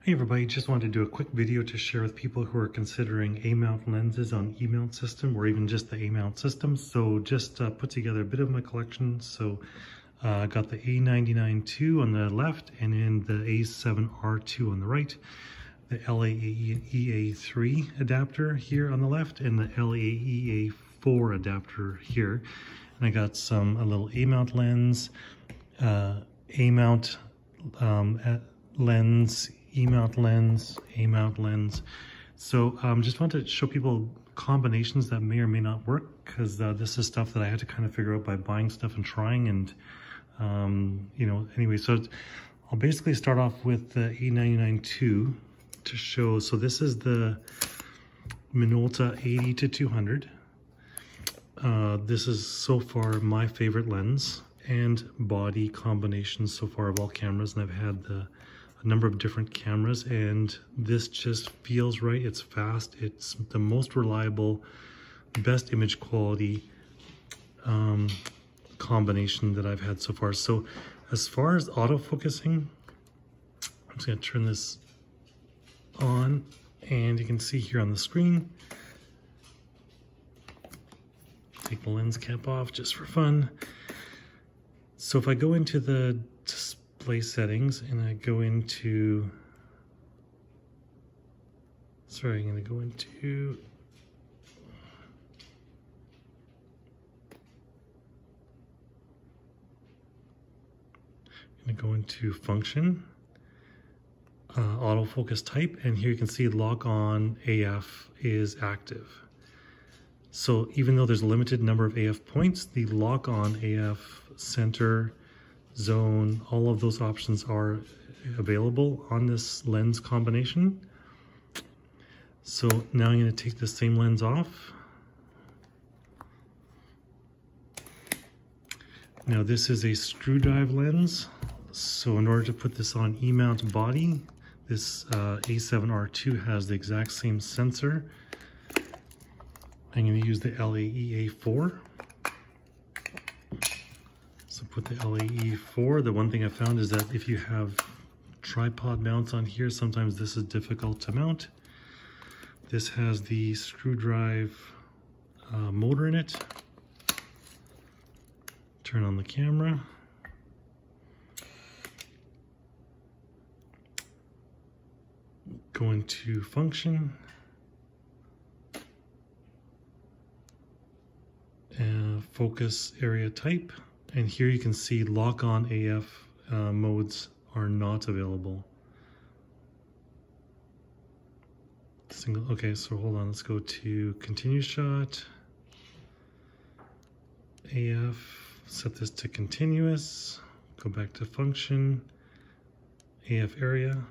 Hey everybody, just wanted to do a quick video to share with people who are considering A-mount lenses on E-mount system or even just the A-mount system. So just put together a bit of my collection. So I got the A99ii on the left and then the A7Rii on the right, the LA-EA3 adapter here on the left and the LA-EA4 adapter here. And I got a little A-mount lens, A-mount lens, E-mount lens, A-mount lens. So just want to show people combinations that may or may not work, because this is stuff that I had to kind of figure out by buying stuff and trying, and you know, anyway, so I'll basically start off with the A99ii to show. So this is the Minolta 80-200. This is so far my favorite lens and body combinations so far of all cameras, and I've had a number of different cameras, and this just feels right. It's fast, it's the most reliable, best image quality combination that I've had so far. So as far as autofocusing, I'm just going to turn this on, and you can see here on the screen. Take the lens cap off just for fun. So if I go into the display settings and I go into, sorry, I'm going to go into, function, autofocus type, and here you can see lock on AF is active. So even though there's a limited number of AF points, the lock on AF center, zone, all of those options are available on this lens combination. So now I'm going to take the same lens off. Now this is a screw drive lens. So in order to put this on E-mount body, this A7Rii has the exact same sensor. I'm going to use the LA-EA4. So put the LA-EA4. The one thing I found is that if you have tripod mounts on here, sometimes this is difficult to mount. This has the screw drive motor in it. Turn on the camera. Go into function. Focus area type, and here you can see lock on AF modes are not available. Single, okay, so hold on, let's go to continue shot, AF, set this to continuous, go back to function, AF area,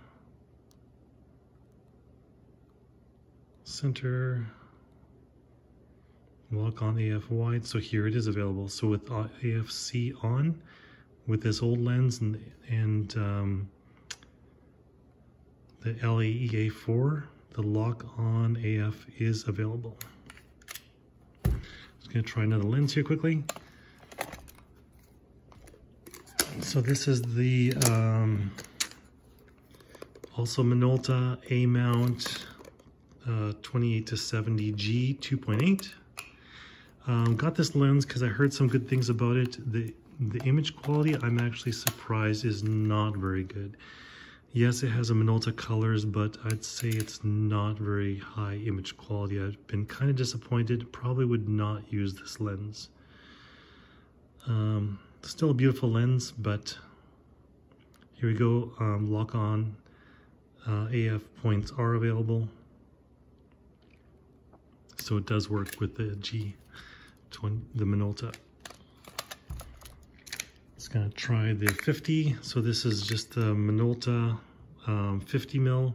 center, lock on AF wide. So here it is available. So with AFC on, with this old lens and the LA-EA4, the lock on AF is available. Just gonna try another lens here quickly. So this is the also Minolta A-mount 28-70 G 2.8. Got this lens because I heard some good things about it. The image quality, I'm actually surprised, is not very good. Yes, it has a Minolta colors, but I'd say it's not very high image quality. I've been kind of disappointed. Probably would not use this lens. Still a beautiful lens, but here we go. Lock on AF points are available. So it does work with the the Minolta. Just gonna try the 50. So this is just the Minolta 50 mil,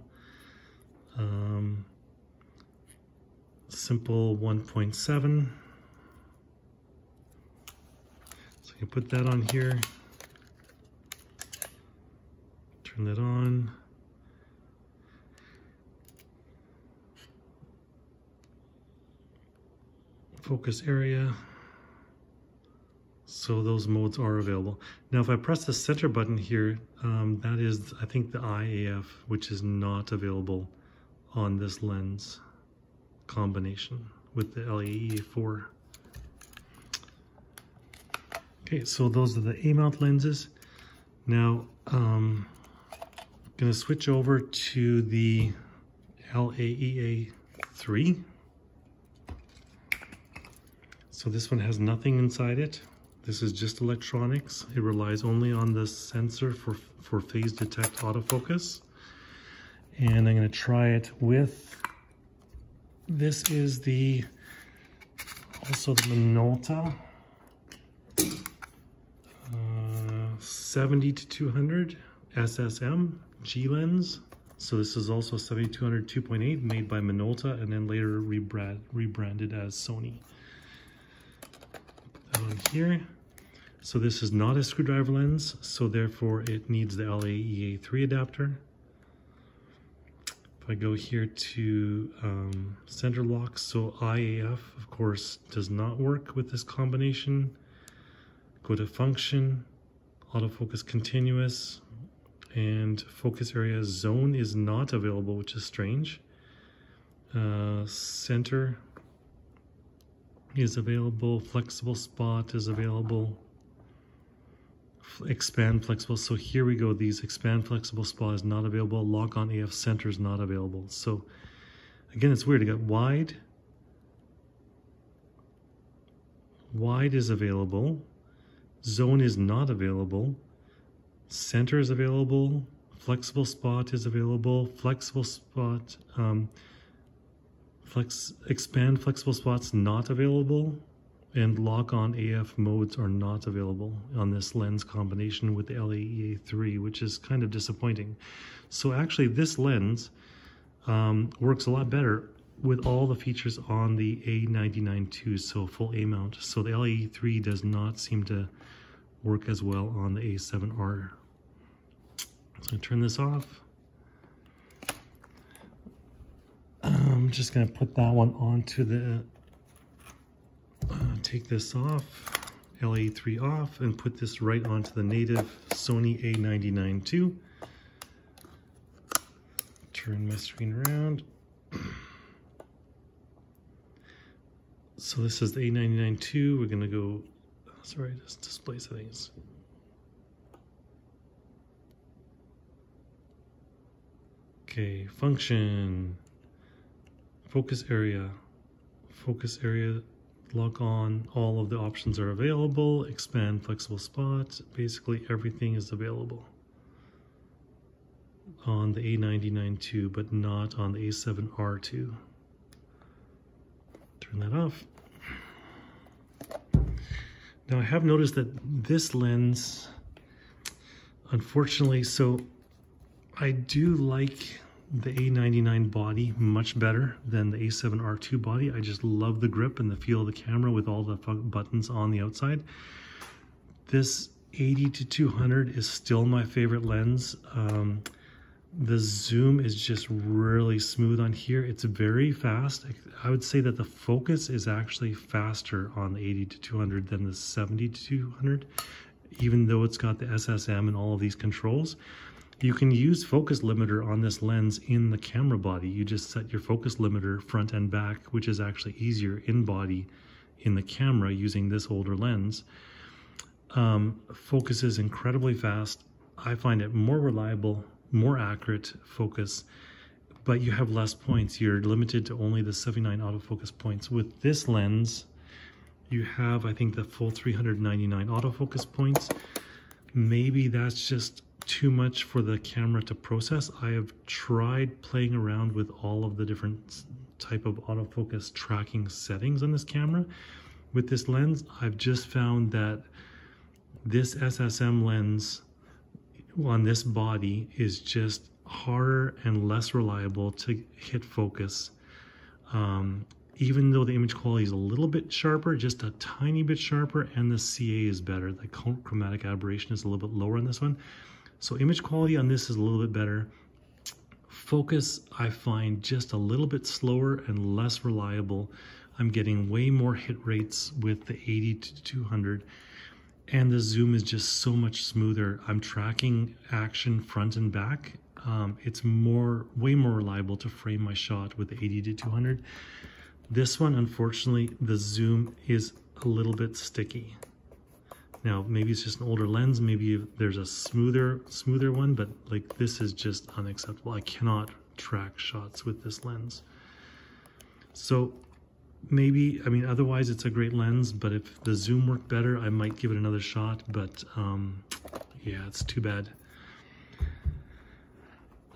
simple 1.7. So you can put that on here, turn that on. Focus area, So those modes are available. Now if I press the center button here, that is, I think, the IAF, which is not available on this lens combination with the LA-EA4. Okay, so those are the A mount lenses. Now I'm going to switch over to the LA-EA3. So this one has nothing inside it. This is just electronics. It relies only on the sensor for phase detect autofocus. And I'm going to try it with, this is also the Minolta 70-200 SSM G lens. So this is also 70-200 2.8 made by Minolta and then later rebranded as Sony. On here. So this is not a screwdriver lens, so therefore it needs the LA-EA3 adapter. If I go here to center lock, so IAF of course does not work with this combination. Go to function, autofocus continuous, and focus area zone is not available, which is strange. Center is available, flexible spot is available, expand flexible. So here we go, these expand flexible spot is not available, lock on AF center is not available. So again, it's weird. I got wide is available, zone is not available, center is available, flexible spot is available, flexible spot, expand flexible spots not available, and lock on AF modes are not available on this lens combination with the LA-EA3, which is kind of disappointing. So actually this lens works a lot better with all the features on the A99ii, so full A mount. So the LA-EA3 does not seem to work as well on the A7Rii. So I turn this off. I'm just going to put that one onto the, take this off, LA-3 off, and put this right onto the native Sony A99ii. Turn my screen around. So this is the A99ii. We're going to go, sorry, just display settings. Okay, function. Focus area, lock on, all of the options are available, expand flexible spots, basically everything is available on the A99ii, but not on the A7Rii. Turn that off. Now I have noticed that this lens, unfortunately, so I do like the A99 body much better than the A7Rii body. I just love the grip and the feel of the camera with all the buttons on the outside. This 80-200 is still my favorite lens. The zoom is just really smooth on here. It's very fast. I would say that the focus is actually faster on the 80-200 than the 70-200, even though it's got the SSM and all of these controls. You can use focus limiter on this lens in the camera body. You just set your focus limiter front and back, which is actually easier in body in the camera using this older lens. Focus is incredibly fast. I find it more reliable, more accurate focus, but you have less points. You're limited to only the 79 autofocus points. With this lens, you have, I think, the full 399 autofocus points. Maybe that's just too much for the camera to process. I have tried playing around with all of the different type of autofocus tracking settings on this camera. With this lens, I've just found that this SSM lens on this body is just harder and less reliable to hit focus. Even though the image quality is a little bit sharper, just a tiny bit sharper, and the CA is better. The chromatic aberration is a little bit lower on this one. So image quality on this is a little bit better. Focus, I find just a little bit slower and less reliable. I'm getting way more hit rates with the 80-200. and the zoom is just so much smoother. I'm tracking action front and back. It's way more reliable to frame my shot with the 80-200. This one, unfortunately, the zoom is a little bit sticky. Now, maybe it's just an older lens, maybe there's a smoother one, but like this is just unacceptable. I cannot track shots with this lens. So maybe, I mean, otherwise it's a great lens, but if the zoom worked better, I might give it another shot, but yeah, it's too bad.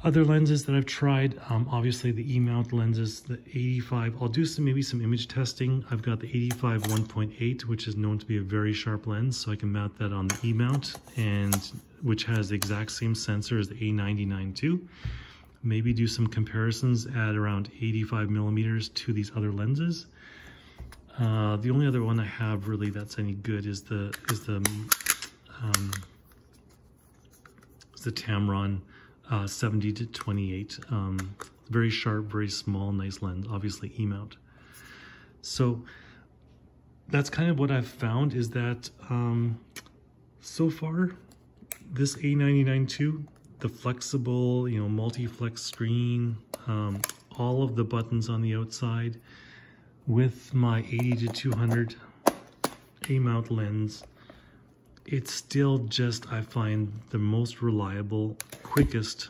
Other lenses that I've tried, obviously the E-mount lenses, the 85, I'll do maybe some image testing. I've got the 85 1.8, which is known to be a very sharp lens, so I can mount that on the E-mount, and which has the exact same sensor as the A99ii. Maybe do some comparisons at around 85 millimeters to these other lenses. The only other one I have really that's any good is the Tamron 70-28. Very sharp, very small, nice lens, obviously E-mount. So that's kind of what I've found, is that so far this A99ii, the flexible, you know, multi-flex screen, all of the buttons on the outside, with my 80-200 A-mount lens, it's still just, I find, the most reliable, quickest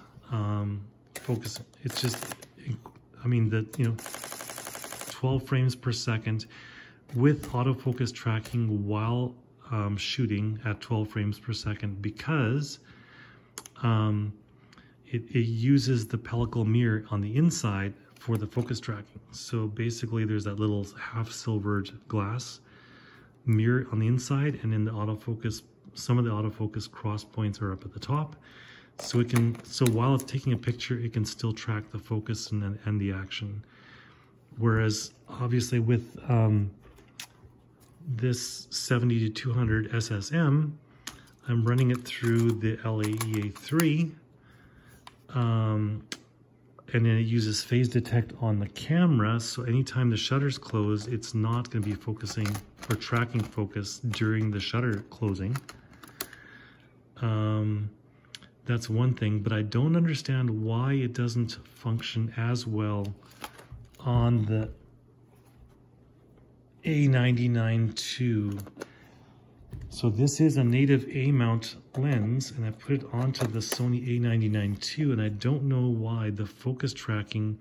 focus. It's just, I mean, 12 frames per second with autofocus tracking while shooting at 12 frames per second, because it uses the pellicle mirror on the inside for the focus tracking. So basically there's that little half silvered glass mirror on the inside, and in the autofocus, some of the autofocus cross points are up at the top, so it can, so while it's taking a picture, it can still track the focus and the action. Whereas obviously with this 70-200 SSM, I'm running it through the LA-EA3, and then it uses phase detect on the camera, so anytime the shutter's closed, it's not going to be focusing or tracking focus during the shutter closing. That's one thing, but I don't understand why it doesn't function as well on the A99ii. So this is a native A-mount lens, and I put it onto the Sony A99ii, and I don't know why the focus tracking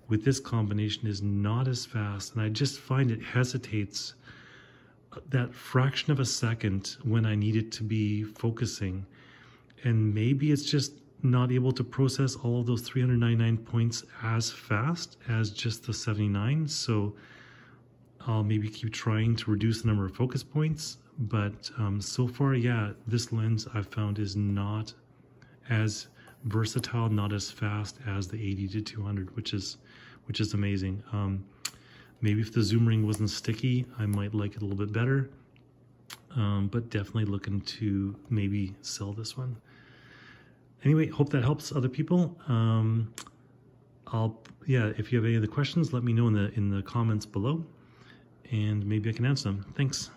with this combination is not as fast, and I just find it hesitates that fraction of a second when I need it to be focusing. And maybe it's just not able to process all of those 399 points as fast as just the 79, so I'll maybe keep trying to reduce the number of focus points. But so far, yeah, this lens I've found is not as versatile, not as fast as the 80-200, which is amazing. Maybe if the zoom ring wasn't sticky, I might like it a little bit better. But definitely looking to maybe sell this one. Anyway, hope that helps other people. Yeah, if you have any other questions, let me know in the comments below, and maybe I can answer them. Thanks.